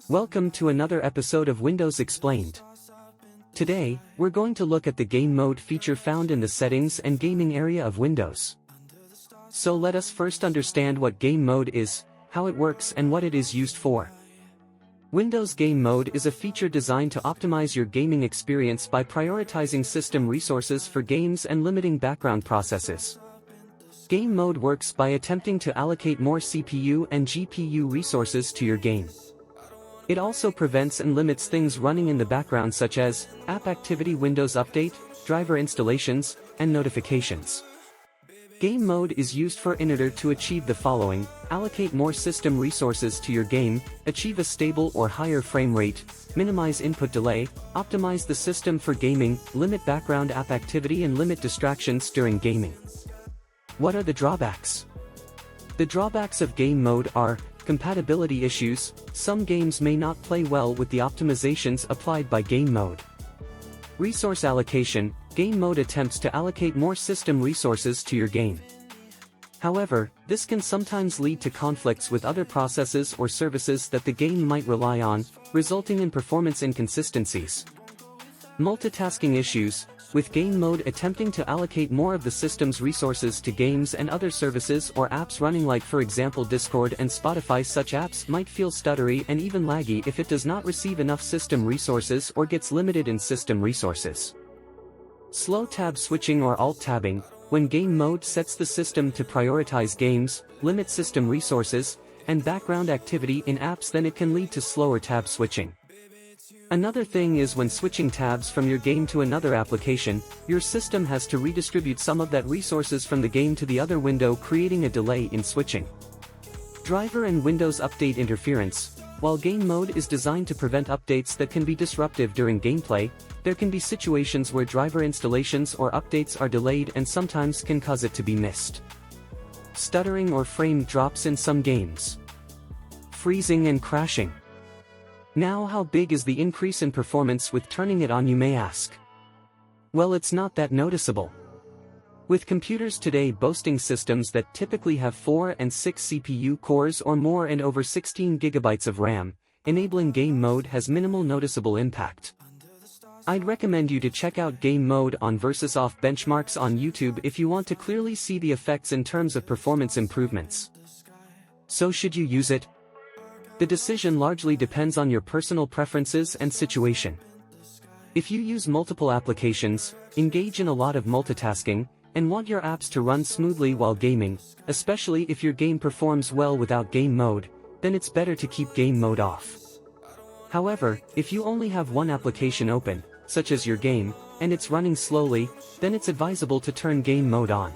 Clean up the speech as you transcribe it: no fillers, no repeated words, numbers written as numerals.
Welcome to another episode of Windows Explained. Today, we're going to look at the game mode feature found in the settings and gaming area of Windows. So let us first understand what game mode is, how it works and what it is used for. Windows Game Mode is a feature designed to optimize your gaming experience by prioritizing system resources for games and limiting background processes. Game mode works by attempting to allocate more CPU and GPU resources to your game. It also prevents and limits things running in the background such as app activity, Windows Update, driver installations, and notifications. Game mode is used in order to achieve the following: allocate more system resources to your game, achieve a stable or higher frame rate, minimize input delay, optimize the system for gaming, limit background app activity and limit distractions during gaming. What are the drawbacks? The drawbacks of game mode are compatibility issues. Some games may not play well with the optimizations applied by game mode. Resource allocation. Game mode attempts to allocate more system resources to your game. However, this can sometimes lead to conflicts with other processes or services that the game might rely on, resulting in performance inconsistencies. Multitasking issues. With game mode attempting to allocate more of the system's resources to games and other services or apps running, like for example Discord and Spotify, such apps might feel stuttery and even laggy if it does not receive enough system resources or gets limited in system resources. Slow tab switching or alt-tabbing. When game mode sets the system to prioritize games, limit system resources, and background activity in apps, then it can lead to slower tab switching. Another thing is when switching tabs from your game to another application, your system has to redistribute some of that resources from the game to the other window, creating a delay in switching. Driver and Windows Update interference. While game mode is designed to prevent updates that can be disruptive during gameplay, there can be situations where driver installations or updates are delayed and sometimes can cause it to be missed. Stuttering or frame drops in some games. Freezing and crashing. Now, how big is the increase in performance with turning it on, you may ask? Well, it's not that noticeable. With computers today boasting systems that typically have 4 and 6 CPU cores or more and over 16 GB of RAM, enabling game mode has minimal noticeable impact. I'd recommend you to check out game mode on versus off benchmarks on YouTube if you want to clearly see the effects in terms of performance improvements. So should you use it? The decision largely depends on your personal preferences and situation. If you use multiple applications, engage in a lot of multitasking, and want your apps to run smoothly while gaming, especially if your game performs well without game mode, then it's better to keep game mode off. However, if you only have one application open, such as your game, and it's running slowly, then it's advisable to turn game mode on.